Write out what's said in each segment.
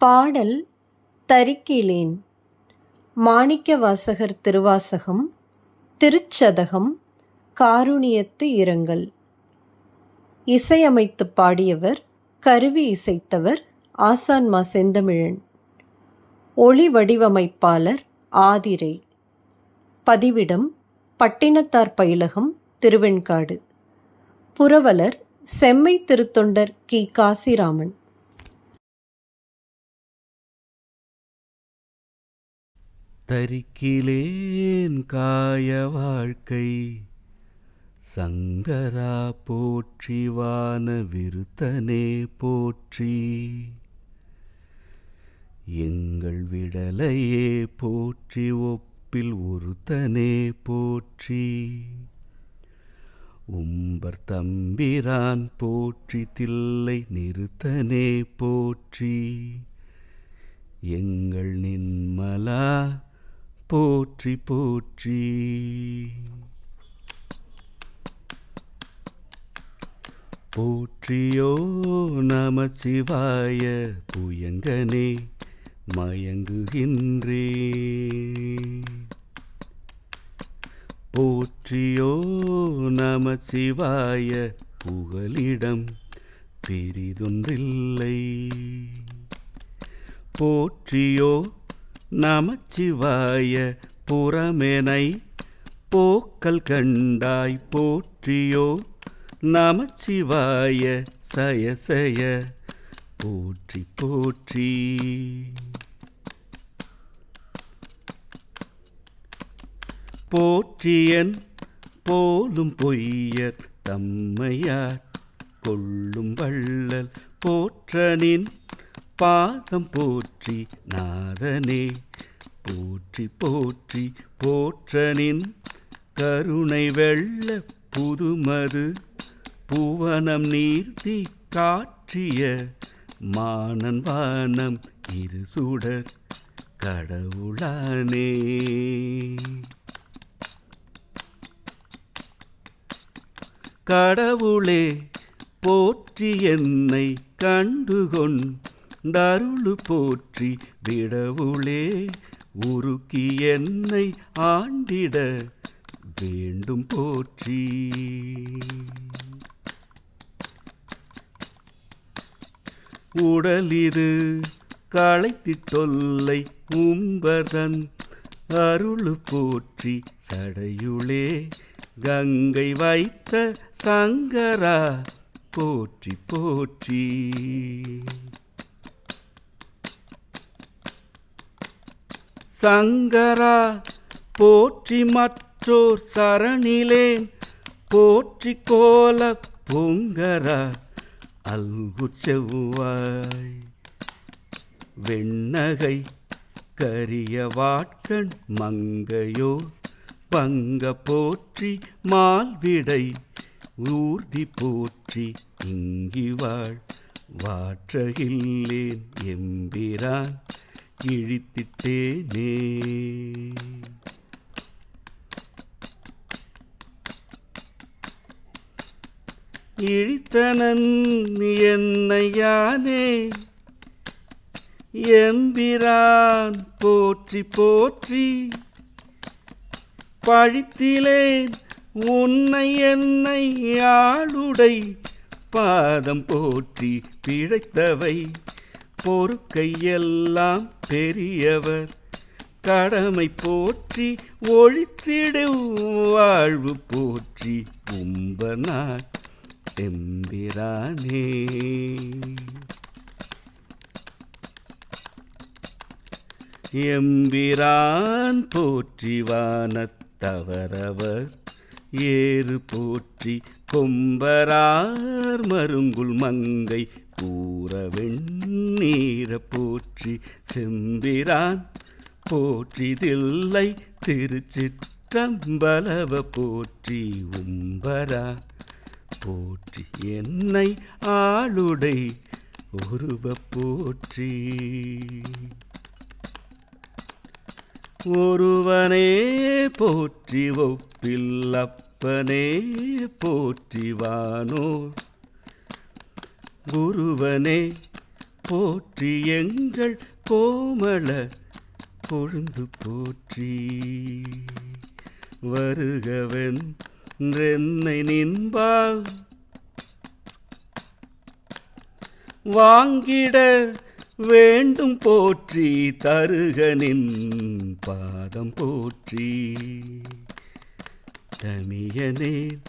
பாடல் தரிக்கிலேன். மாணிக்கவாசகர் திருவாசகம். திருச்சதகம். காருணியத்து இரங்கல். இசையமைத்துப் பாடியவர் கருவி இசைத்தவர் ஆசான் மா. செந்தமிழன். ஒளி வடிவமைப்பாளர் ஆதிரை. பதிவிடம் பட்டினத்தார் பயிலகம், திருவெண்காடு. புரவலர் செம்மை திருத்தொண்டர் கி. காசிராமன். தரிக்கிலேன் காய வாழ்க்கை சங்கரா போற்றி, வான விருத்தனே போற்றி, எங்கள் விடலையே போற்றி, ஒப்பில் ஒருத்தனே போற்றி, உம்பர் தம்பிரான் போற்றி, தில்லை நிறுத்தனே போற்றி, எங்கள் நின்மலா போற்றி போற்றி. போற்றியோ நமசிவாய, புயங்கனே மயங்குகின்றே, போற்றியோ நமசிவாய, புகலிடம் பெரிதொன்றில்லை, போற்றியோ நமச்சிவாய, புறமெனை போக்கல் கண்டாய், போற்றியோ நமச்சிவாய, சயசய போற்றி போற்றி. போற்றியன் போலும் பொய்யர் தம்மையார் கொள்ளும் வள்ளல், போற்றனின் பாதம் போற்றி, நாதனே போற்றி போற்றி, போற்றனின் கருணை வெள்ள புதுமது, பூவனம் நீர்த்தி காற்றிய மானன் வானம் இருசுடர் கடவுளானே. கடவுளே போற்றி, என்னை கண்டுகொண்டருளு போற்றி, விடவுளே உருக்கி என்னை ஆண்டிட வேண்டும் போற்றி. உடலிது களைத்திட்டொல்லை உம்பதன் அருளு போற்றி, சடையுளே கங்கை வைத்த சங்கரா போற்றி போற்றி. சங்கரா போற்றி, மற்றோர் சரணிலேன் போற்றி, கோல பொங்கரா அல்கு செவ்வாய், வெண்ணகை கரிய வாட்கண் மங்கையோ பங்க போற்றி, மால்விடை ஊர்தி போற்றி, இங்கிவாழ் வாற்றகில்லேன் எம்பிரான் இழித்திட்டேனே. இழித்தனன் என்னையானே, எம்பிரான் போற்றி போற்றி, பழித்திலேன் உன்னை என்னை ஆளுடை பாதம் போற்றி, பிழைத்தவை பொறுக்கையெல்லாம் பெரியவர் கடமை போற்றி, ஒழித்திடு வாழ்வு போற்றி, உம்பனார் எம்பிரானே. எம்பிரான் போற்றி, வானத்தவரவர் ஏறு போற்றி, கொம்பரார் மருங்குல் மங்கை கூற வெண்ணீர போற்றி, செம்பிரான் போற்றி, தில்லை திருச்சிற்றம்பலவ போற்றி, உம்பரா போற்றி, என்னை ஆளுடை ஒருவ போற்றி. ஒருவனே போற்றி, ஒப்பில் அப்பனே போற்றி, வானோர் குருவனே போற்றி எங்கள் கோமள கொழுந்து போற்றி வருகவென்றென்னை நின்பால் வாங்கிட வேண்டும் போற்றி தருகனின் பாதம் போற்றி தமியனேன்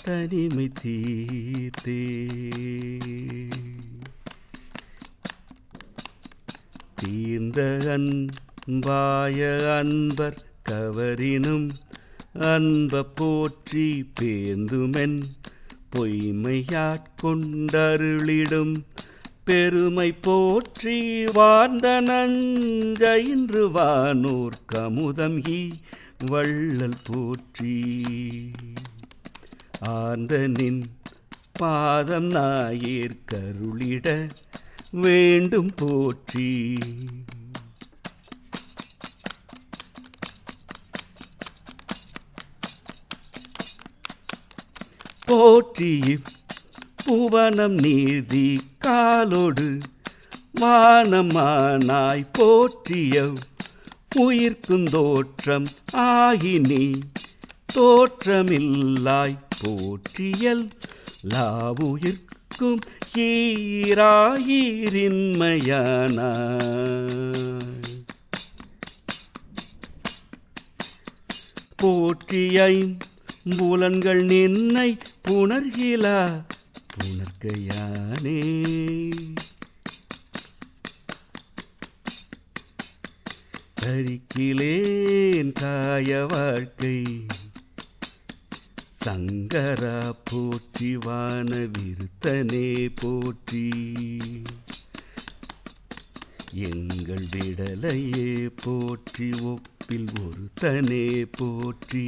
தனிமை தீர்த்தே தீர்ந்த அன்பாய அன்பர் கவரினும் அன்ப போற்றி பேந்துமென் பொய்மையாட்கொண்டருளிடும் பெருமை போற்றி வார்ந்த நஞ்சைன்று வானோர் கமுதம் வள்ளல் போற்றி ஆர்ந்தனின் பாதம் நாயேற் கருளிட வேண்டும் போற்றி போற்றி புவனம் நீதி காலோடு வானமானாய் போற்றிய உயிர்க்குந்தோற்றம் ஆகினி தோற்றமில்லாய் போற்றியல் லாவுயிர்க்கும் ஈராயிரின்மையானாய் போற்றியை புலன்கள் நின்னை புணர்கிலா புணர்கையானே தரிக்கிலேன் காய வாழ்க்கை சங்கரா போற்றி வான விருத்தனே போற்றி எங்கள் விடலையே போற்றி ஒப்பில் ஒருத்தனே போற்றி